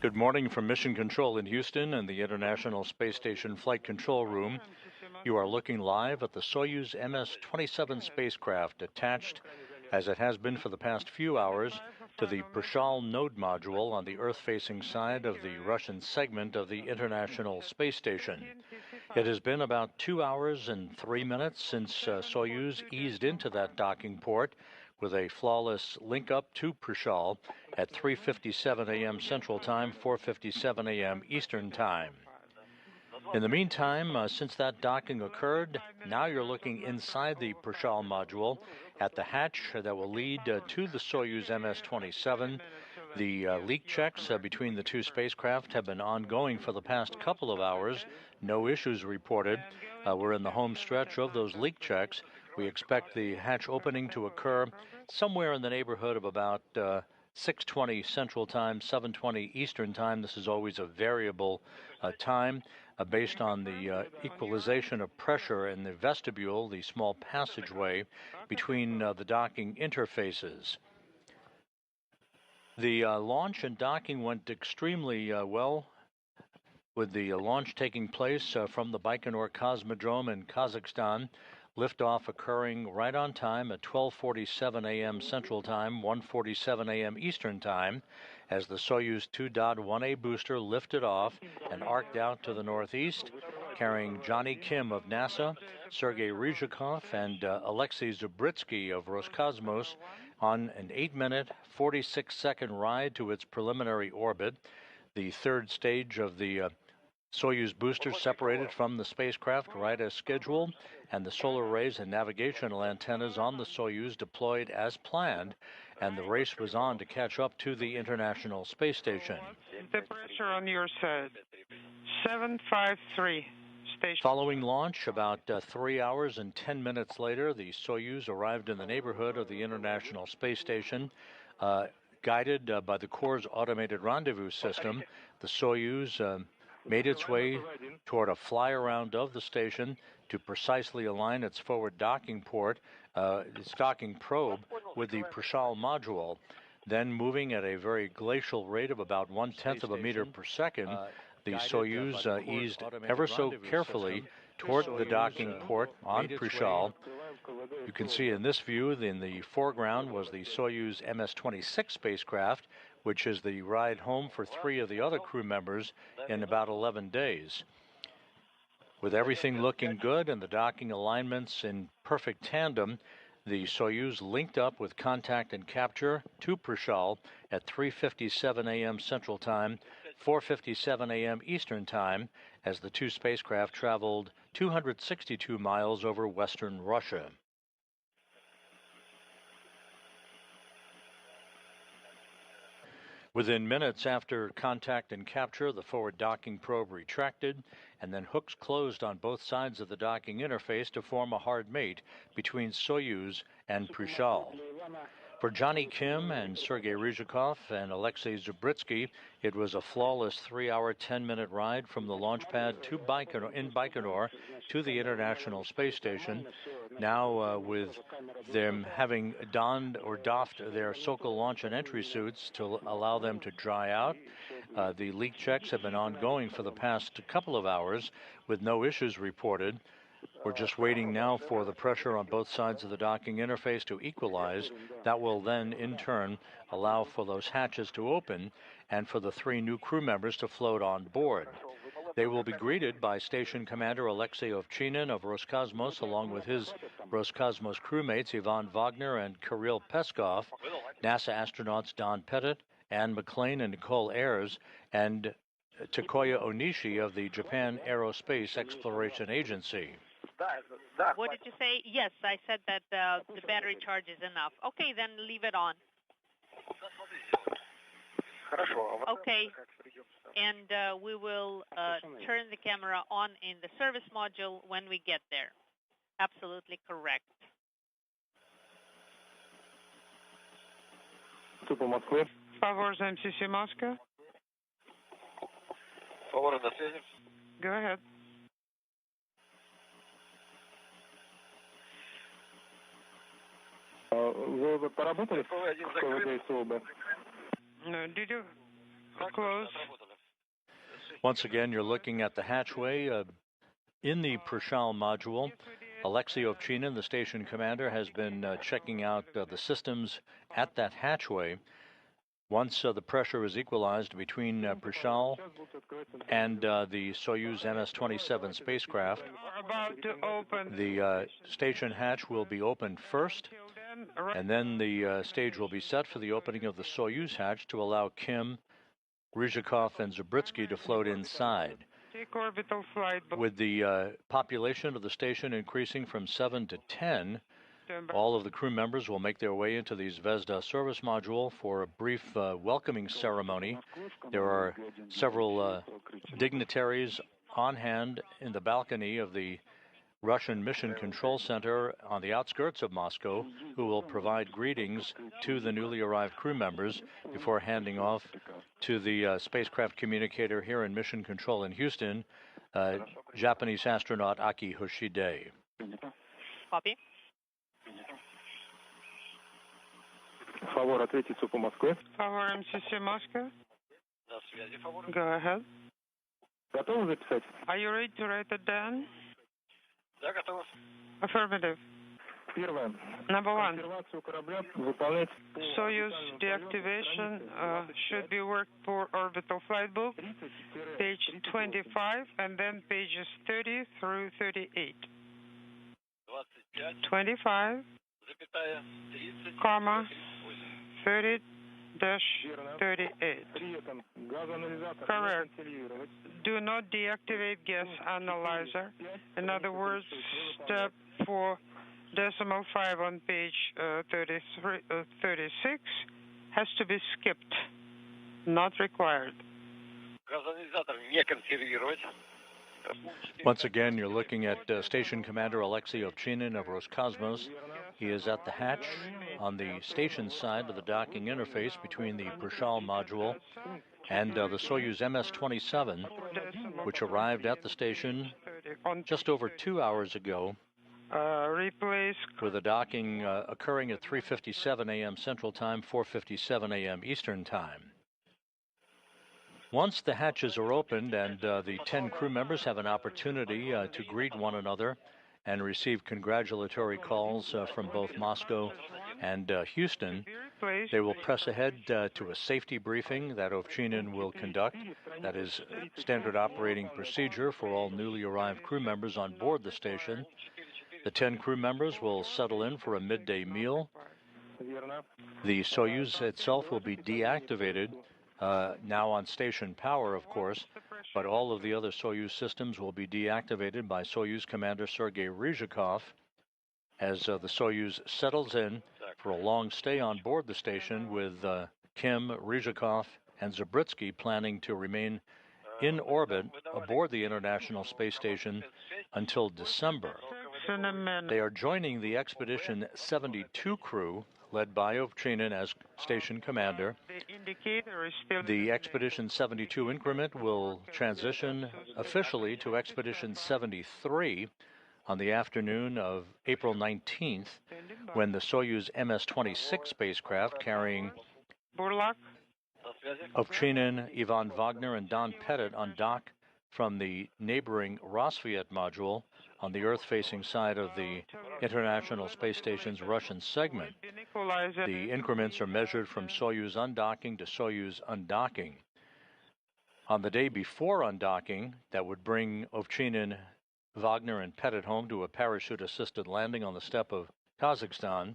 Good morning from Mission Control in Houston and the International Space Station Flight Control Room. You are looking live at the Soyuz MS-27 spacecraft attached, as it has been for the past few hours, to the Prishal node module on the Earth-facing side of the Russian segment of the International Space Station. It has been about 2 hours and 3 minutes since Soyuz eased into that docking port with a flawless link-up to Prishal at 3:57 a.m. Central Time, 4:57 a.m. Eastern Time. In the meantime, since that docking occurred, now you're looking inside the Prishal module at the hatch that will lead to the Soyuz MS-27. The leak checks between the two spacecraft have been ongoing for the past couple of hours. No issues reported. We're in the home stretch of those leak checks. We expect the hatch opening to occur somewhere in the neighborhood of about 6:20 Central Time, 7:20 Eastern Time. This is always a variable time based on the equalization of pressure in the vestibule, the small passageway between the docking interfaces. The launch and docking went extremely well, with the launch taking place from the Baikonur Cosmodrome in Kazakhstan. Liftoff occurring right on time at 12:47 a.m. Central Time, 1:47 a.m. Eastern Time, as the Soyuz 2.1A booster lifted off and arced out to the northeast, carrying Jonny Kim of NASA, Sergey Ryzhikov, and Alexey Zubritsky of Roscosmos on an 8-minute, 46-second ride to its preliminary orbit. The third stage of the Soyuz booster separated from the spacecraft right as scheduled, and the solar arrays and navigational antennas on the Soyuz deployed as planned, and the race was on to catch up to the International Space Station. The pressure on your side. 753. Station. Following launch, about 3 hours and 10 minutes later, the Soyuz arrived in the neighborhood of the International Space Station. Guided by the Corps' automated rendezvous system, the Soyuz made its way toward a fly-around of the station to precisely align its forward docking port, its docking probe, with the Prishal module. Then, moving at a very glacial rate of about 1/10 of a meter per second, the Soyuz eased ever so carefully toward the docking port on Prishal. You can see in this view, in the foreground, was the Soyuz MS-26 spacecraft, which is the ride home for 3 of the other crew members in about 11 days. With everything looking good and the docking alignments in perfect tandem, the Soyuz linked up with contact and capture to Prishal at 3:57 a.m. Central Time, 4:57 a.m. Eastern Time, as the two spacecraft traveled 262 miles over western Russia. Within minutes after contact and capture, the forward docking probe retracted, and then hooks closed on both sides of the docking interface to form a hard mate between Soyuz and Prishal. For Jonny Kim and Sergey Ryzhikov and Alexey Zubritsky, it was a flawless 3-hour, 10-minute ride from the launch pad to Baikonur to the International Space Station. Now, with them having donned or doffed their Sokol launch and entry suits to allow them to dry out, the leak checks have been ongoing for the past couple of hours with no issues reported. We're just waiting now for the pressure on both sides of the docking interface to equalize. That will then, in turn, allow for those hatches to open and for the 3 new crew members to float on board. They will be greeted by Station Commander Alexey Ovchinin of Roscosmos, along with his Roscosmos crewmates Ivan Wagner and Kirill Peskov, NASA astronauts Don Pettit, Anne McLean, and Nicole Ayers, and Takoya Onishi of the Japan Aerospace Exploration Agency. What did you say? Yes, I said that the battery charge is enough. Okay, then leave it on. Okay, and we will turn the camera on in the service module when we get there. Absolutely correct. Favor за МСС Москва. Go ahead. Вы поработали в КВД СОБ? Did you Close. Once again, you're looking at the hatchway. In the Prishal module, Alexey Ovchinin, the station commander, has been checking out the systems at that hatchway. Once the pressure is equalized between Prishal and the Soyuz MS-27 spacecraft, the station hatch will be opened first, and then the stage will be set for the opening of the Soyuz hatch to allow Kim, Ryzhikov, and Zubritsky to float inside. With the population of the station increasing from 7 to 10, all of the crew members will make their way into the Zvezda service module for a brief welcoming ceremony. There are several dignitaries on hand in the balcony of the Russian Mission Control Center on the outskirts of Moscow, who will provide greetings to the newly arrived crew members before handing off to the spacecraft communicator here in Mission Control in Houston, Japanese astronaut Aki Hoshide. Copy. Favor MCC Moscow. Go ahead. Are you ready to write it down? Affirmative. Number one, Soyuz deactivation should be worked for orbital flight book, page 25, and then pages 30 through 38. 25, comma, 30-38. Correct. Do not deactivate gas analyzer. In other words, step 4.5 on page 36 has to be skipped. Not required. Once again, you're looking at Station Commander Alexey Ovchinin of Roscosmos. He is at the hatch on the station side of the docking interface between the Prishal module and the Soyuz MS-27, which arrived at the station just over 2 hours ago, with the docking occurring at 3:57 a.m. Central Time, 4:57 a.m. Eastern Time. Once the hatches are opened and the 10 crew members have an opportunity to greet one another and receive congratulatory calls from both Moscow and Houston, they will press ahead to a safety briefing that Ovchinin will conduct. That is standard operating procedure for all newly arrived crew members on board the station. The 10 crew members will settle in for a midday meal. The Soyuz itself will be deactivated, now on station power, of course, but all of the other Soyuz systems will be deactivated by Soyuz Commander Sergey Ryzhikov as the Soyuz settles in for a long stay on board the station, with Kim, Ryzhikov, and Zubritsky planning to remain in orbit aboard the International Space Station until December. They are joining the Expedition 72 crew, led by Ovchinin as station commander. The Expedition 72 increment will transition officially to Expedition 73 on the afternoon of April 19th, when the Soyuz MS-26 spacecraft carrying Ovchinin, Ivan Wagner, and Don Pettit undock from the neighboring Roscosmos module on the Earth-facing side of the International Space Station's Russian segment. The increments are measured from Soyuz undocking to Soyuz undocking. On the day before undocking, that would bring Ovchinin, Wagner, and Pettit home to a parachute-assisted landing on the steppe of Kazakhstan.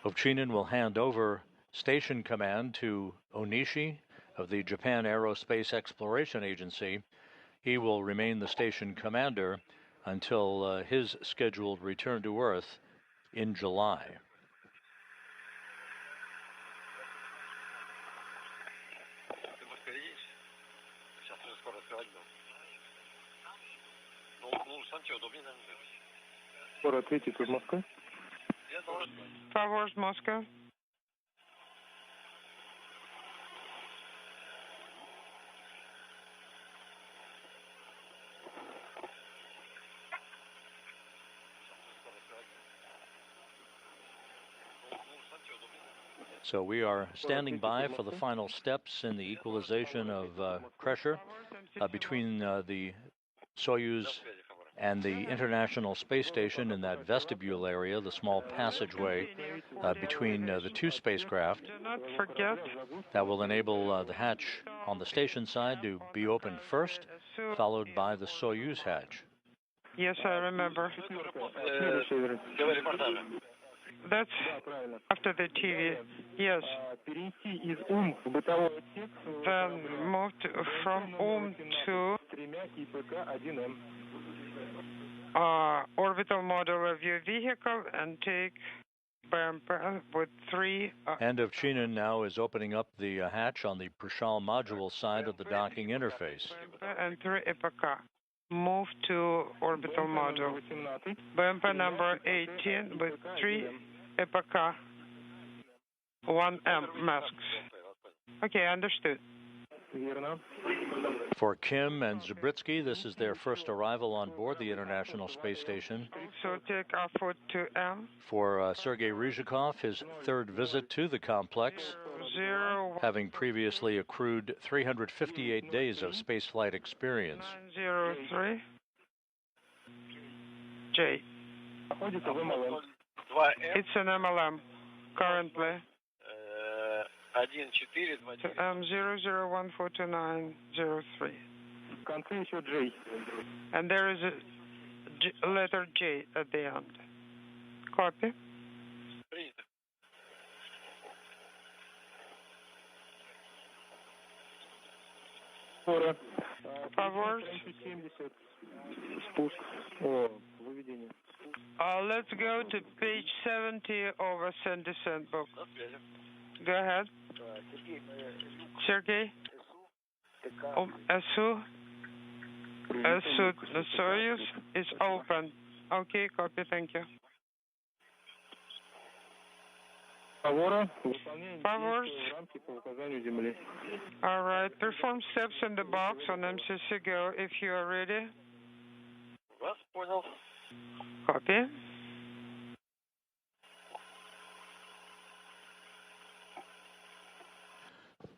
Ovchinin will hand over station command to Onishi of the Japan Aerospace Exploration Agency. He will remain the station commander until his scheduled return to Earth in July. Favor Moscow. So we are standing by for the final steps in the equalization of pressure between the Soyuz and the International Space Station in that vestibule area, the small passageway between the two spacecraft. Do not forget That will enable the hatch on the station side to be opened first, followed by the Soyuz hatch. Yes, I remember. That's after the TV. Yes. Then moved from to orbital module of your vehicle and take BMP with 3. And Ovchinin now is opening up the hatch on the Prishal module side of the docking interface. And 3 EPK. Move to orbital module. BMP number 18 with 3 EPK 1M masks. Okay, understood. For Kim and Zubritsky, this is their first arrival on board the International Space Station. So take off for 2M. For Sergey Ryzhikov, his third visit to the complex, having previously accrued 358 days of spaceflight experience. 903 J. It's an MLM currently. M00142903. And there is a letter J at the end. Copy. Forward. Let's go to page 70 of Ascend Descent book. Go ahead. Sergey. SU. The Soyuz is open. Okay, copy, thank you. Forward. All right, perform steps in the box on MCC Go if you are ready. Copy.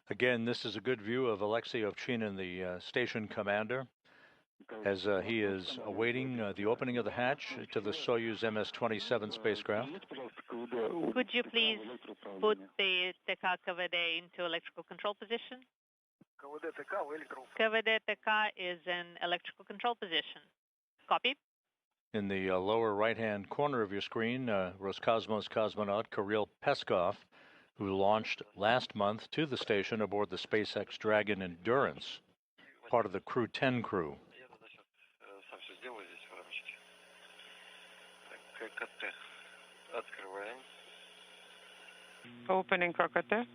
Again, this is a good view of Alexey Ovchinin, the station commander, as he is awaiting the opening of the hatch to the Soyuz MS-27 spacecraft. Could you please put the TK KVD into electrical control position? KVD TK is in electrical control position. Copy. In the lower right-hand corner of your screen, Roscosmos cosmonaut Kirill Peskov, who launched last month to the station aboard the SpaceX Dragon Endurance, part of the Crew 10 crew. Opening KKT.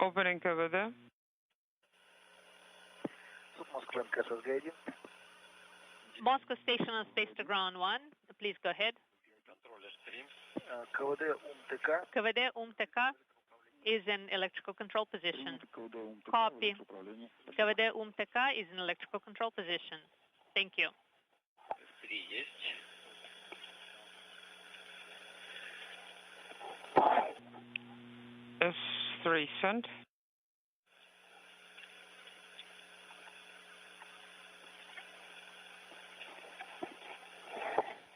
Opening KVD. Moscow Station on Space to Ground 1. Please go ahead. KVD TK is in electrical control position. Copy. KVD TK is in electrical control position. Thank you. S3 sent.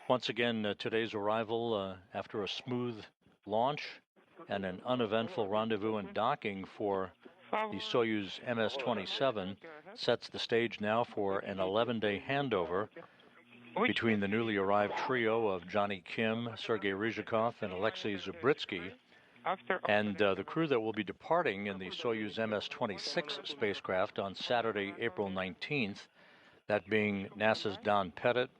Once again, today's arrival after a smooth launch and an uneventful rendezvous and docking for the Soyuz MS-27 sets the stage now for an 11-day handover between the newly arrived trio of Jonny Kim, Sergey Ryzhikov, and Alexey Zubritsky, and the crew that will be departing in the Soyuz MS-26 spacecraft on Saturday, April 19th, that being NASA's Don Pettit,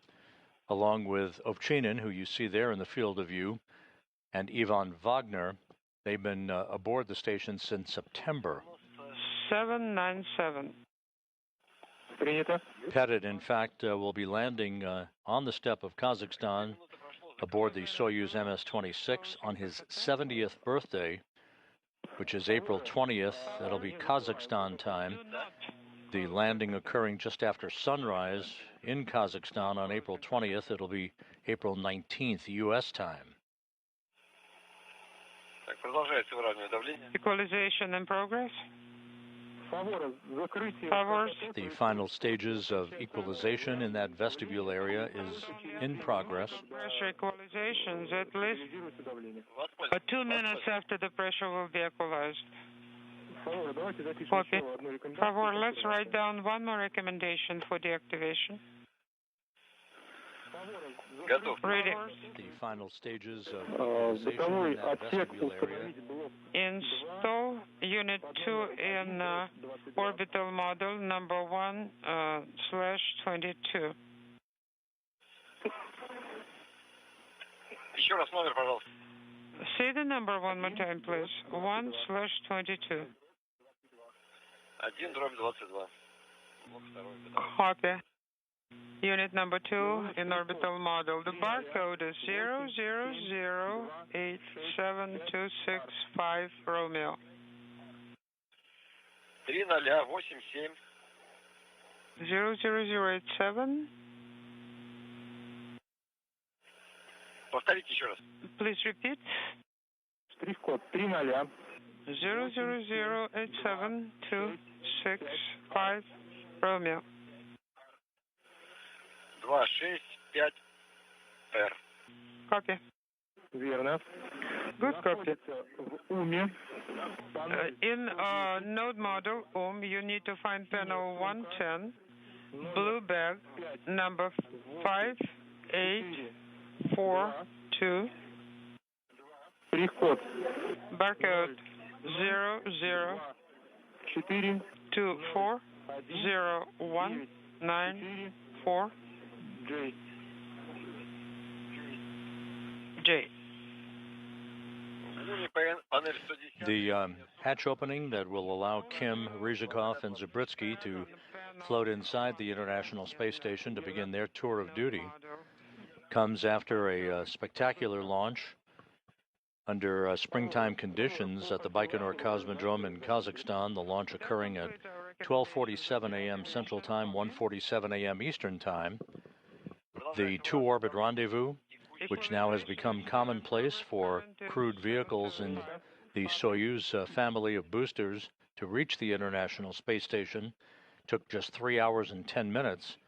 along with Ovchinin, who you see there in the field of view, and Ivan Wagner. They've been aboard the station since September. 797. Pettit, in fact, will be landing on the steppe of Kazakhstan aboard the Soyuz MS-26 on his 70th birthday, which is April 20th. That'll be Kazakhstan time. the landing occurring just after sunrise in Kazakhstan on April 20th. It'll be April 19th, U.S. time. Equalization in progress. Favors. The final stages of equalization in that vestibule area is in progress. Pressure equalizations at least 2 minutes after the pressure will be equalized. Copy. Favor, let's write down one more recommendation for deactivation. Ready. The final stages of equalization in that vestibule area. Install Unit 2 in orbital model number 1/22. Say the number one more time, please. 1/22. 1/22. Copy. Unit number 2 in orbital model. The barcode is 0008726 Romeo. 30087. 00087. Повторите еще раз. Please repeat. Штрих-код 300. 0008726 Romeo. 265R. Copy. Верно. Good copy. В УМе. In node model you need to find panel 110, blue bag, number 5842. Штрих-код Barcode 00240194 J. J. The hatch opening that will allow Kim, Ryzhikov, and Zubritsky to float inside the International Space Station to begin their tour of duty comes after a spectacular launch under springtime conditions at the Baikonur Cosmodrome in Kazakhstan, the launch occurring at 12:47 a.m. Central Time, 1:47 a.m. Eastern Time. The two-orbit rendezvous, which now has become commonplace for crewed vehicles in the Soyuz family of boosters to reach the International Space Station, took just 3 hours and 10 minutes,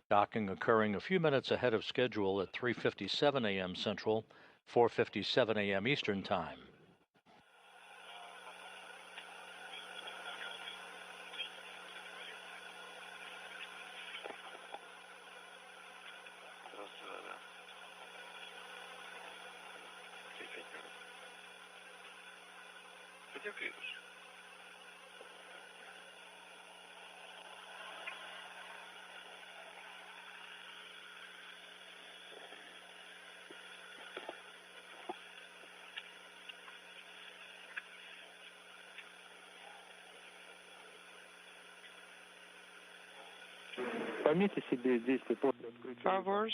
docking occurring a few minutes ahead of schedule at 3:57 a.m. Central, 4:57 a.m. Eastern Time. Пометьте себе действие после открытия. Favors.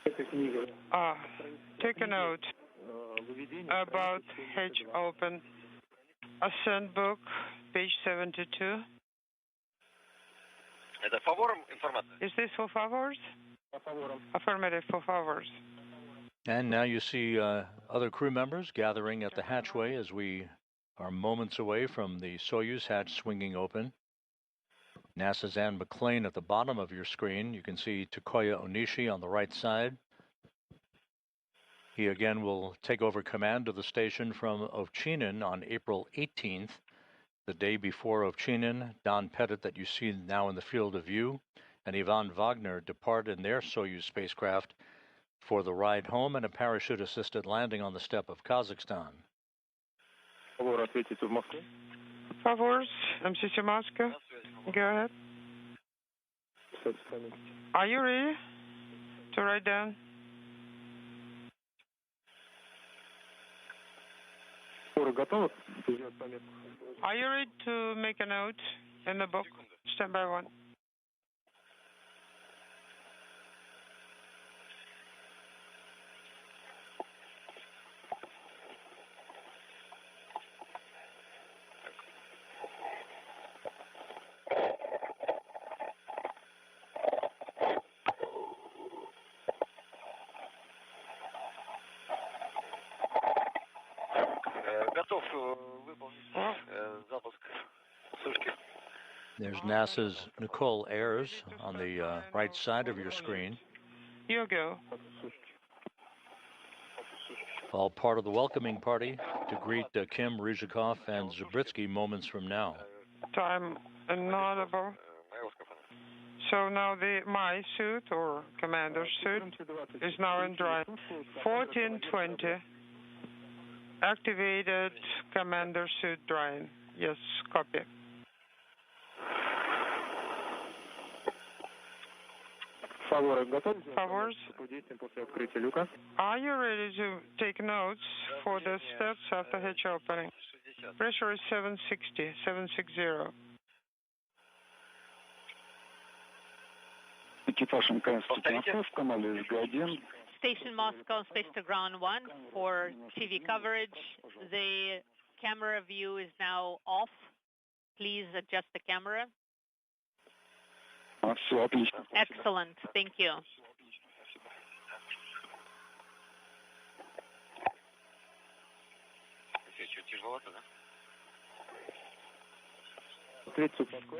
Эта книга. Take a note about Hedge Open. Ascent book, page 72. Это фавором информация? Is this for favors? Affirmative, for favors. And now you see other crew members gathering at the hatchway as we are moments away from the Soyuz hatch swinging open. NASA's Ann McClain at the bottom of your screen. You can see Takoya Onishi on the right side. He again will take over command of the station from Ovchinin on April 18th. The day before Ovchinin, Don Pettit, that you see now in the field of view, and Ivan Wagner depart in their Soyuz spacecraft for the ride home and a parachute-assisted landing on the steppe of Kazakhstan. Favors, MCC Moscow. Go ahead. Are you ready to write down? Are you ready to make a note in the book? Stand by one. There's NASA's Nicole Ayers on the right side of your screen. You go. All part of the welcoming party to greet Kim, Ryzhikov, and Zubritsky moments from now. Time inaudible. So now my suit or commander's suit is now in dry. 1420. Activated commander suit drying. Yes, copy. Favors. Are you ready to take notes for the steps after hatch opening? Pressure is 760, 760. Station Moscow, Space to Ground 1 for TV coverage. The camera view is now off. Please adjust the camera. Excellent. Thank you.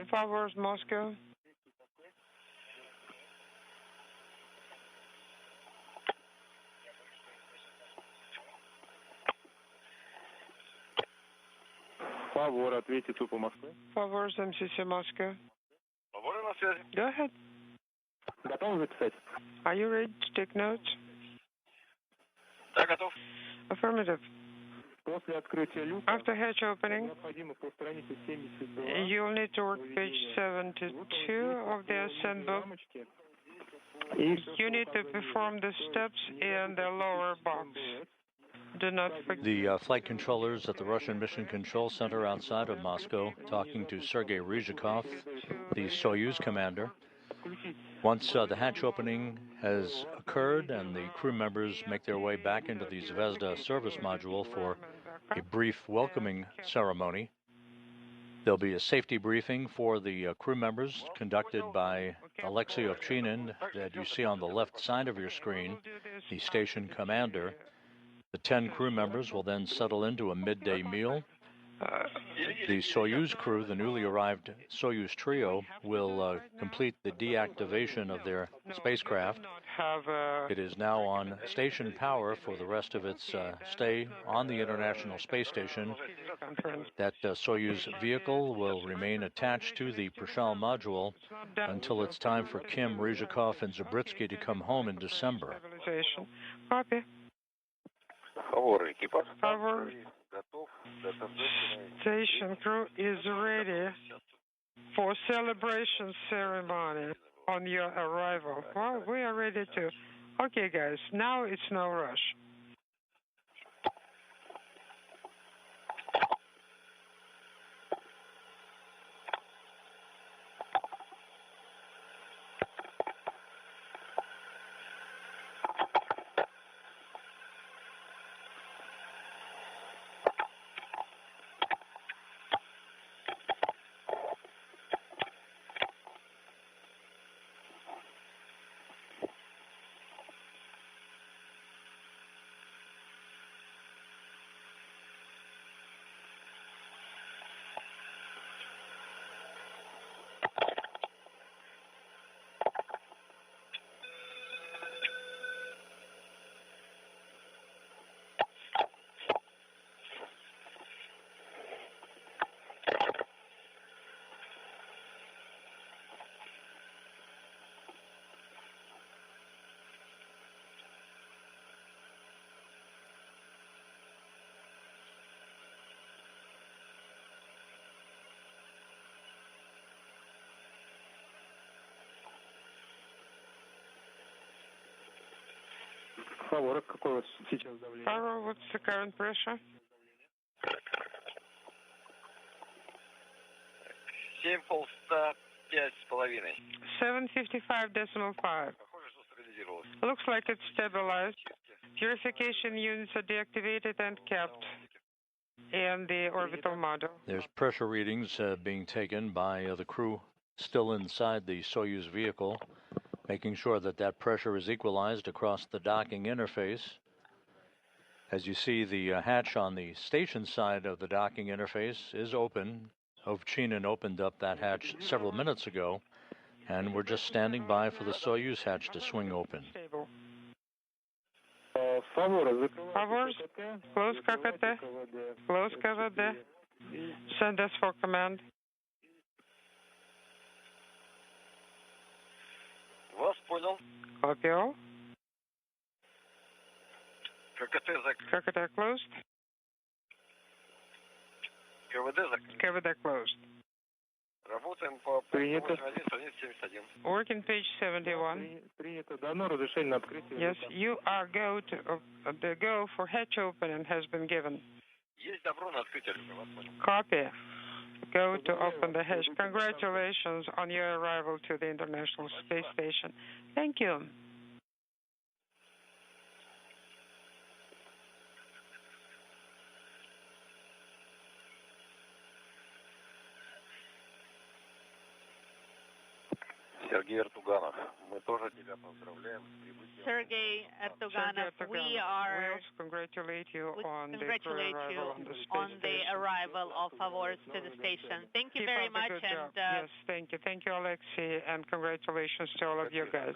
Favors, Moscow. Favors, MCC Moscow. Go ahead. Are you ready to take notes? Affirmative. After hatch opening, you'll need to work page 72 of the ascent book. You need to perform the steps in the lower box. Do not forget. The flight controllers at the Russian Mission Control Center outside of Moscow talking to Sergey Ryzhikov, the Soyuz commander. Once the hatch opening has occurred and the crew members make their way back into the Zvezda service module for a brief welcoming ceremony, there'll be a safety briefing for the crew members conducted by Alexey that you see on the left side of your screen, the station commander. The 10 crew members will then settle into a midday meal. The Soyuz crew, the newly arrived Soyuz trio, will complete the deactivation of their spacecraft. It is now on station power for the rest of its stay on the International Space Station. That Soyuz vehicle will remain attached to the Prashal module until it's time for Kim, Ryzhikov, and Zubritsky to come home in December. Copy. Our station crew is ready for celebration ceremony on your arrival. Well, we are ready to. Okay, guys, now it's no rush. Farrell, what's the current pressure? 755.5. Looks like it's stabilized. Purification units are deactivated and kept in the orbital module. There's pressure readings being taken by the crew still inside the Soyuz vehicle, making sure that that pressure is equalized across the docking interface. As you see, the hatch on the station side of the docking interface is open. Ovchinin opened up that hatch several minutes ago, and we're just standing by for the Soyuz hatch to swing open. Favors, close KVD, close KVD. Send us for command. Вас понял. Copy all. ККТ закрыт. KVD closed. КВД закрыт. KVD closed. Работаем по Принято. странице 71. Working page 71. Принято. Дано разрешение на открытие. Yes, you are the go for hatch opening has been given. Есть добро на открытие. Вас понял. Copy. Go to open the hatch. Congratulations on your arrival to the International Space Station. Thank you. Sergey Ertuganov, мы тоже тебя поздравляем с прибытием. Sergey Ertuganov, we also congratulate you on the arrival of Favors to the station. Thank you very much. And yes, thank you. Thank you, Alexey, and congratulations to all of you guys.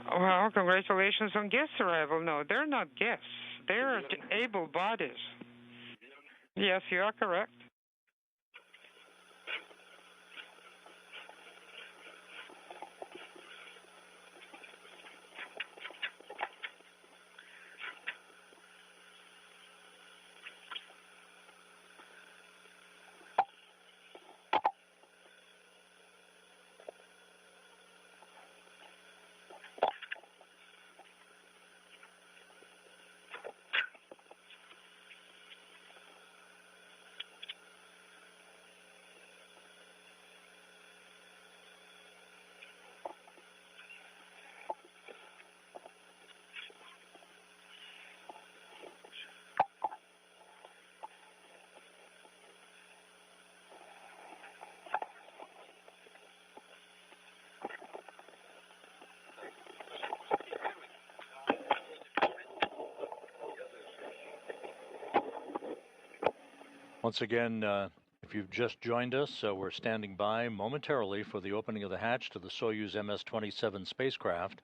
Well, congratulations on guest arrival. No, they're not guests. They're able bodies. Yes, you are correct. Once again, if you've just joined us, we're standing by momentarily for the opening of the hatch to the Soyuz MS-27 spacecraft.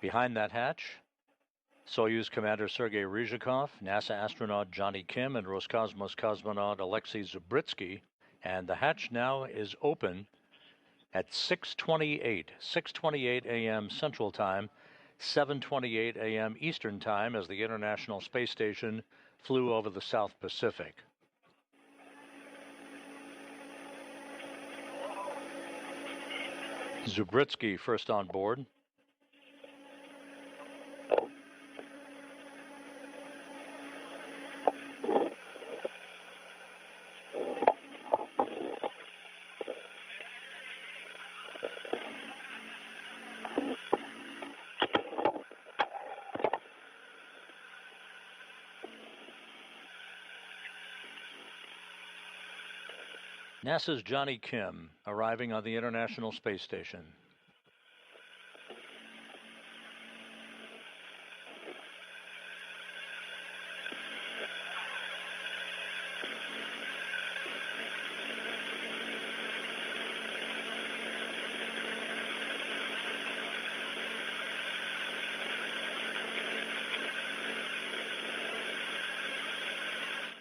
Behind that hatch, Soyuz Commander Sergey Ryzhikov, NASA astronaut Jonny Kim, and Roscosmos cosmonaut Alexey Zubritsky. And the hatch now is open at 6:28 a.m. Central Time, 7:28 a.m. Eastern Time, as the International Space Station flew over the South Pacific. Zubritsky first on board. NASA's Jonny Kim arriving on the International Space Station.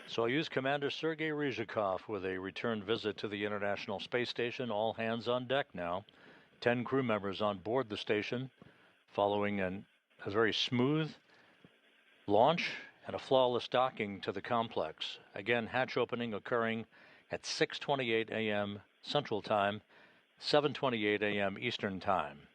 Soyuz Commander Sergey Ryzhikov with a return visit to the International Space Station. All hands on deck now. 10 crew members on board the station, following a very smooth launch and a flawless docking to the complex. Again, hatch opening occurring at 6:28 a.m. Central Time, 7:28 a.m. Eastern Time.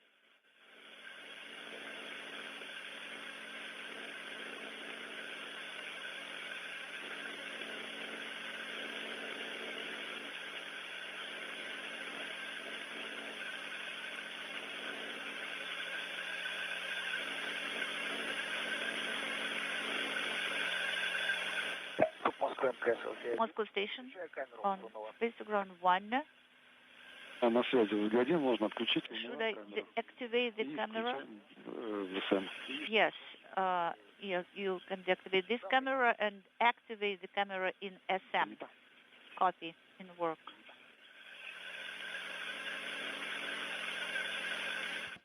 Moscow Station on Space Ground 1. На связи взгляди, можно отключить. Should I deactivate the camera? Yes. Yes, you can deactivate this camera and activate the camera in SM. Copy, in work.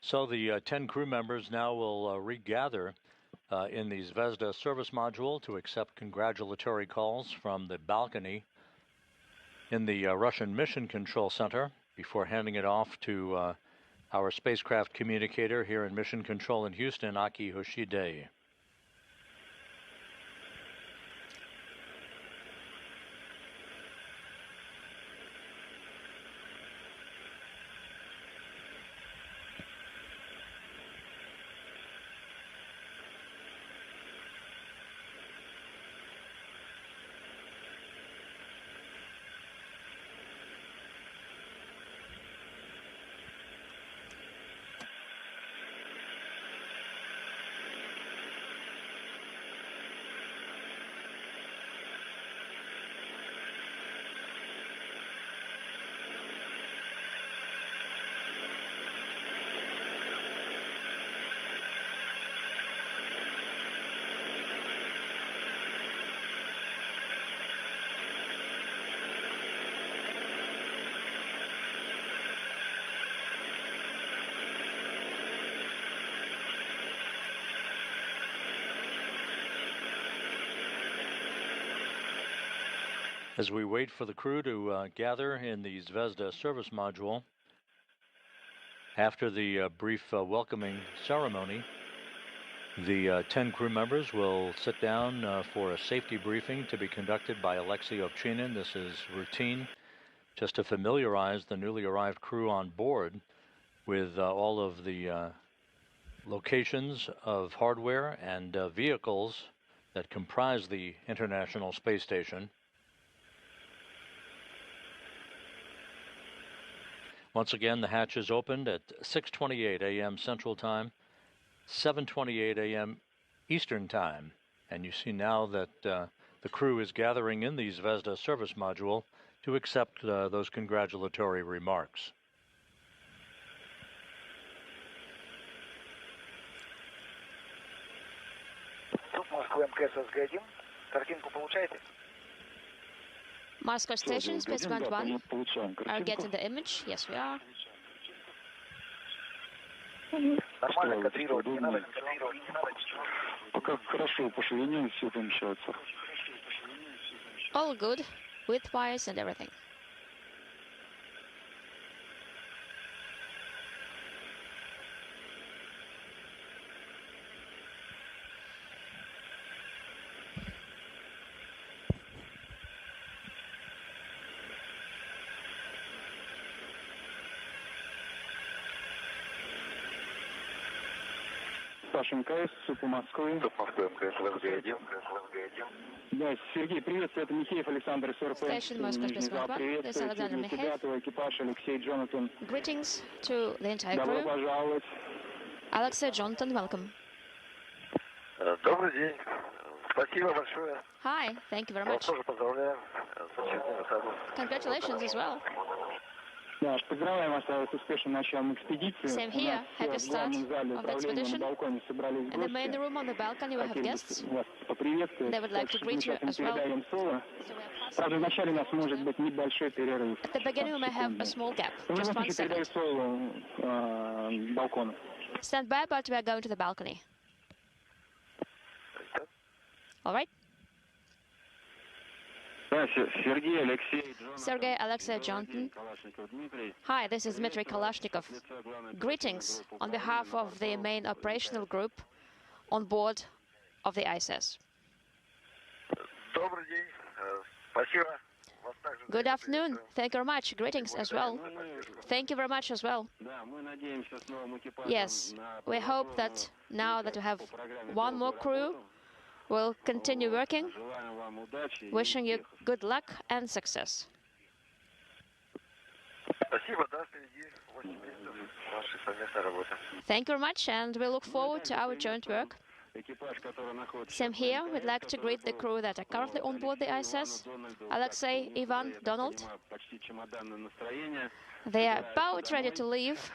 So the 10 crew members now will regather in the Zvezda service module to accept congratulatory calls from the balcony in the Russian Mission Control Center before handing it off to our spacecraft communicator here in Mission Control in Houston, Aki Hoshide. As we wait for the crew to gather in the Zvezda service module, after the brief welcoming ceremony, the 10 crew members will sit down for a safety briefing to be conducted by Alexey. This is routine, just to familiarize the newly arrived crew on board with all of the locations of hardware and vehicles that comprise the International Space Station. Once again, the hatch is opened at 6:28 a.m. Central Time, 7:28 a.m. Eastern Time. And you see now that the crew is gathering in the Zvezda service module to accept those congratulatory remarks. Moscow Station, Space Ground 1. Are getting the image? Yes, we are. All good, width-wise and everything. МКС, СУП Москвы. СУП Москвы, МКС, ЛСГ-1. Да, Сергей, приветствую, это Михеев Александр, СРП. Station Moscow Space Ground 1. This is Alexander Mikheyev. Экипаж Алексей, Jonathan. Greetings to the entire crew. Добро пожаловать. Alexey, Jonathan, welcome. Добрый день. Спасибо большое. Hi, thank you very much. Тоже поздравляем с очередным этапом. Congratulations as well. Да, поздравляем вас с успешным началом экспедиции. Same here. Happy start of the expedition. In the main room on the balcony we have guests. They would like to greet you as well. Правда, вначале у нас может быть небольшой перерыв. At the beginning we may have a small gap, just 1 second. Stand by, but we are going to the balcony. All right? Sergey, Alexey, Jonathan. Hi, this is Dmitry Kalashnikov. Greetings on behalf of the main operational group on board of the ISS. Good afternoon. Thank you very much. Greetings as well. Thank you very much as well. Yes, we hope that now that we have one more crew, we'll continue working. Wishing you good luck and success. Thank you very much, and we look forward to our joint work. Same here. We'd like to greet the crew that are currently on board the ISS. Alexey, Ivan, Donald. They are about ready to leave.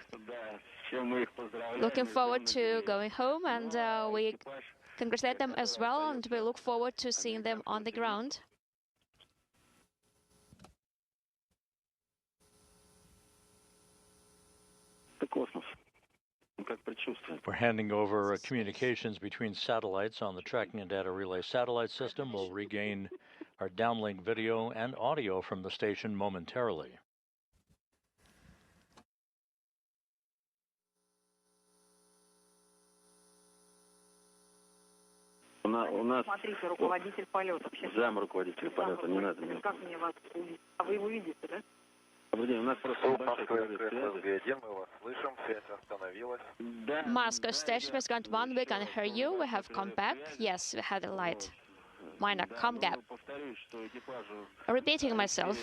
Looking forward to going home, and we congratulate them as well, and we look forward to seeing them on the ground. We're handing over communications between satellites on the tracking and data relay satellite system. We'll regain our downlink video and audio from the station momentarily. У нас руководитель полета. Зам руководитель полета, не надо. Как мне вас увидеть? А вы его видите, да? Moscow station has gone 1 week, and hear you. We have come back. Yes, we had a light minor com gap. Repeating myself,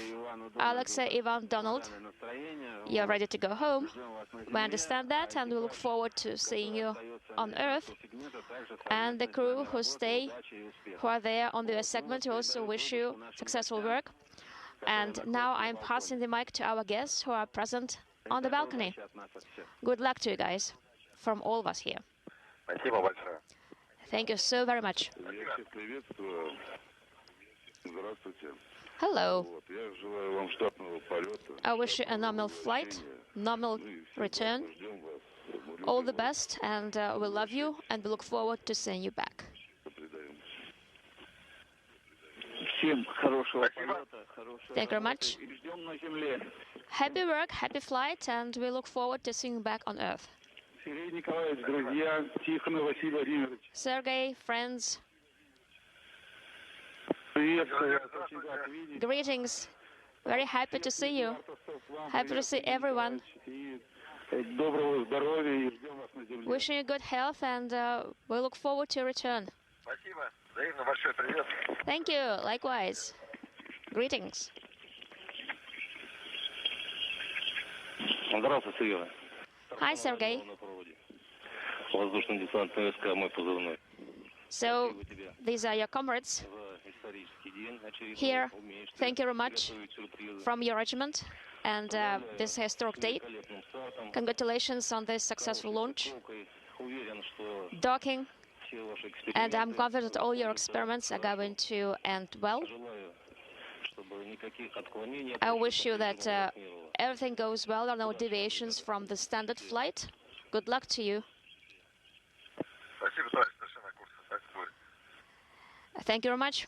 Alexey, Ivan, Donald, you're ready to go home. We understand that, and we look forward to seeing you on Earth. And the crew who are there on the US segment, we also wish you successful work. And now I'm passing the mic to our guests who are present on the balcony. Good luck to you guys from all of us here. Thank you so very much. Hello. I wish you a normal flight, normal return. All the best, and we love you, and we look forward to seeing you back. Thank you very much. Happy work, happy flight, and we look forward to seeing you back on Earth. Sergey, friends, greetings. Very happy to see you. Happy to see everyone. Wishing you good health, and we look forward to your return. Thank you. Likewise. Greetings. Hi, Sergey. So, these are your comrades here. Thank you very much from your regiment and this historic date. Congratulations on this successful launch, docking, and I'm confident all your experiments are going to end well. I wish you that everything goes well, there are no deviations from the standard flight. Good luck to you. Thank you very much.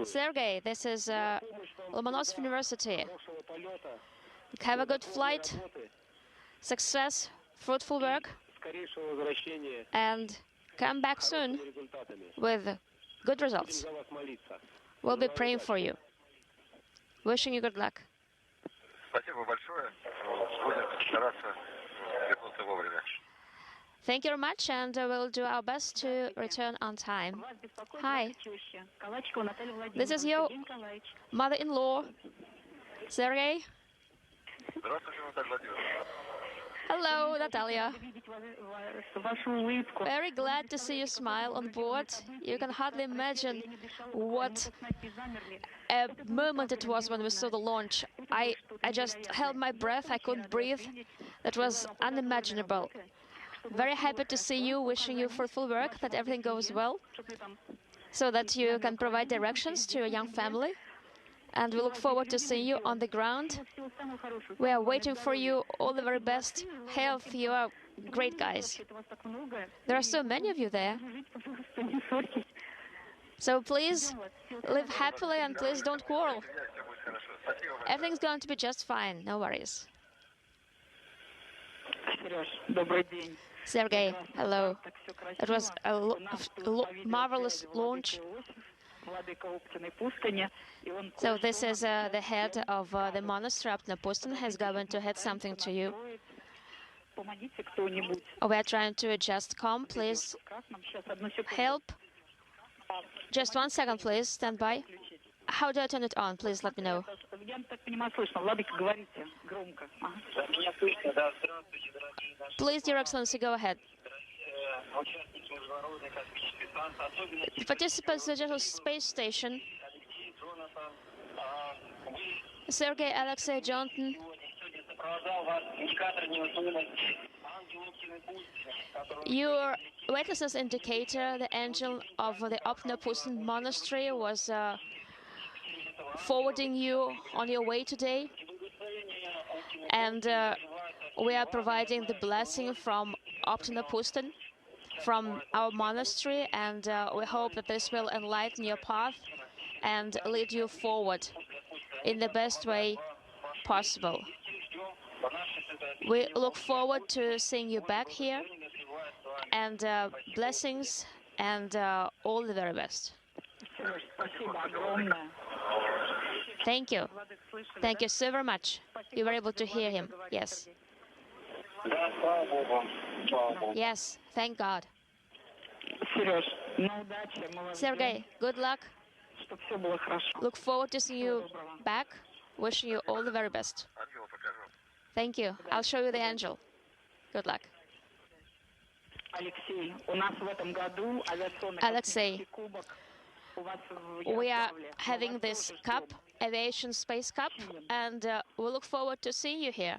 Sergey, this is Lomonosov University. Have a good flight, success, fruitful work, and come back soon with good results. We'll be praying for you. Wishing you good luck. Thank you very much, and we'll do our best to return on time. Hi. This is your mother-in-law, Sergey. Hello, Natalia. Very glad to see you smile on board. You can hardly imagine what a moment it was when we saw the launch. I just held my breath, I couldn't breathe. That was unimaginable. Very happy to see you, wishing you fruitful work, that everything goes well, so that you can provide directions to your young family. And we look forward to seeing you on the ground. We are waiting for you. All the very best health. You are great guys. There are so many of you there. So please live happily and please don't quarrel. Everything's going to be just fine. No worries. Sergey, hello. It was a marvelous launch. So this is the head of the monastery up Napustin, is going to head something to you. We are trying to adjust comm. Please help. Just 1 second, please. Stand by. How do I turn it on? Please let me know. Please, Your Excellency, go ahead. The participants of the International Space Station, Sergey, Alexey, Jonny, Your weightlessness indicator, the angel of the Opnapustin monastery, was forwarding you on your way today. And we are providing the blessing from Opnapustin, from our monastery, and we hope that this will enlighten your path and lead you forward in the best way possible. We look forward to seeing you back here, and blessings and all the very best. Thank you. Thank you so very much. You were able to hear him. Yes. Yes, thank God. Sergey, good luck. Look forward to seeing you back. Wishing you all the very best. Thank you. I'll show you the angel. Good luck. Alexey, we are having this cup, Aviation Space Cup, and we look forward to seeing you here.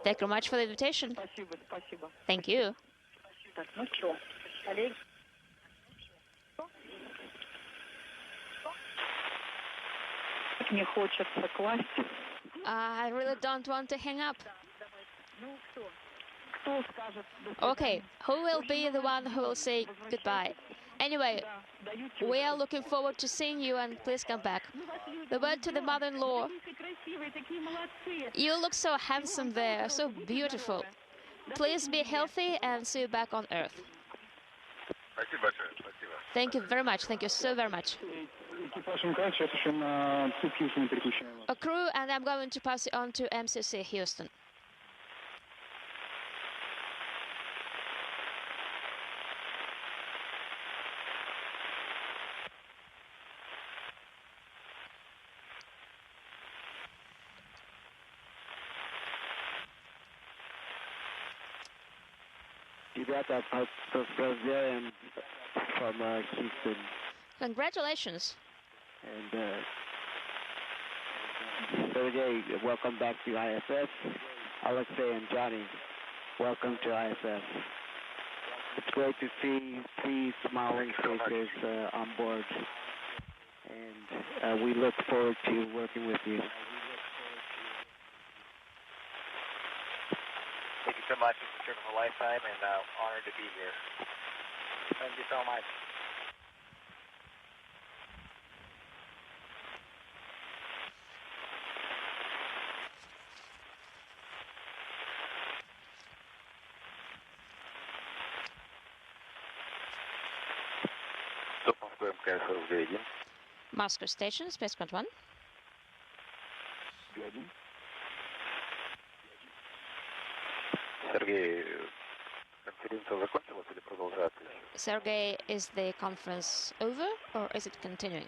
Thank you very much for the invitation. Thank you. I really don't want to hang up. Okay, who will be the one who will say goodbye? Anyway, we are looking forward to seeing you, and please come back. The word to the mother-in-law. You look so handsome there, so beautiful. Please be healthy and see you back on Earth. Thank you very much. Thank you so very much. A crew, and I'm going to pass it on to MCC Houston. From Houston. Congratulations. And Sergey, welcome back to ISS. Alexey and Jonny, welcome to ISS. It's great to see three smiling faces on board. And we look forward to working with you. Thank you so much. It's a trip of a lifetime, and honored to be here. Thank you so much. Moscow Station, Spaceport 1. Sergey, is the conference over or is it continuing?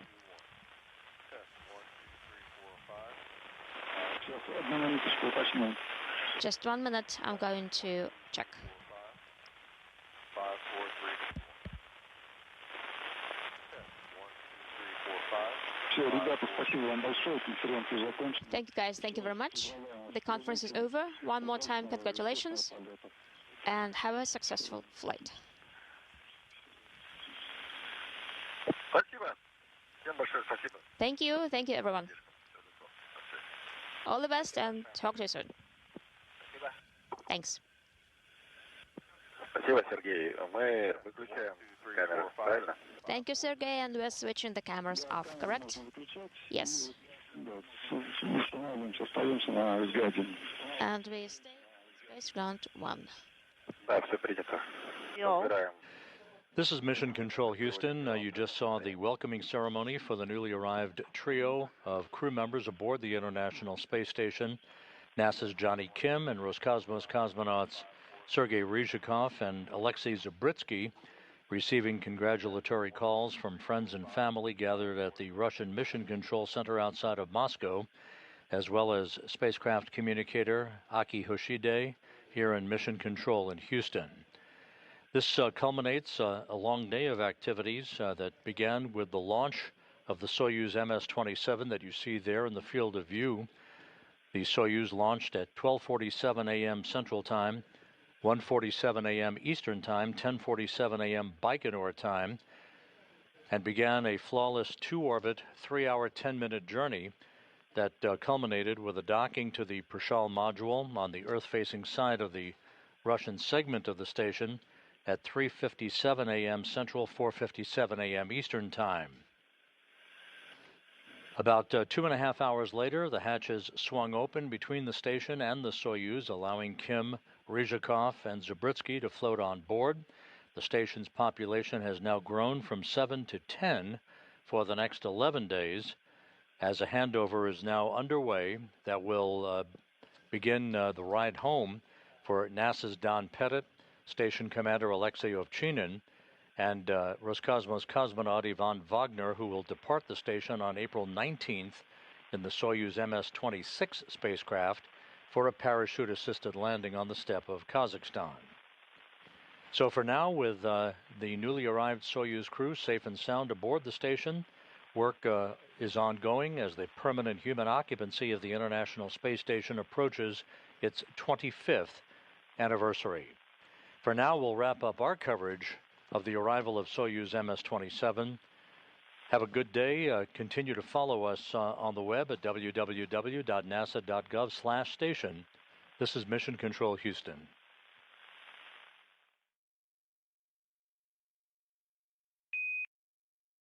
Just 1 minute, I'm going to check. Thank you guys, thank you very much. The conference is over. One more time, congratulations, and have a successful flight. Thank you everyone. All the best and talk to you soon. Thanks. Thank you, Sergey, and we're switching the cameras off, correct? Yes. And we stay space ground 1. This is Mission Control Houston. You just saw the welcoming ceremony for the newly arrived trio of crew members aboard the International Space Station. NASA's Jonny Kim and Roscosmos cosmonauts Sergey Ryzhikov and Alexey Zubritsky receiving congratulatory calls from friends and family gathered at the Russian Mission Control Center outside of Moscow, as well as spacecraft communicator Aki Hoshide here in Mission Control in Houston. This culminates a long day of activities that began with the launch of the Soyuz MS-27 that you see there in the field of view. The Soyuz launched at 12:47 a.m. Central Time, 1:47 a.m. Eastern Time, 10:47 a.m. Baikonur Time, and began a flawless two-orbit, 3-hour, 10-minute journey that culminated with a docking to the Prishal module on the Earth-facing side of the Russian segment of the station at 3:57 a.m. Central, 4:57 a.m. Eastern Time. About 2.5 hours later, the hatches swung open between the station and the Soyuz, allowing Kim, Ryzhikov, and Zubritsky to float on board. The station's population has now grown from 7 to 10 for the next 11 days, as a handover is now underway that will begin the ride home for NASA's Don Pettit, Station Commander Alexey and Roscosmos cosmonaut Ivan Wagner, who will depart the station on April 19th in the Soyuz MS-26 spacecraft for a parachute-assisted landing on the steppe of Kazakhstan. So for now, with the newly arrived Soyuz crew safe and sound aboard the station, work is ongoing as the permanent human occupancy of the International Space Station approaches its 25th anniversary. For now, we'll wrap up our coverage of the arrival of Soyuz MS-27. Have a good day. Continue to follow us on the web at www.nasa.gov/station. This is Mission Control Houston.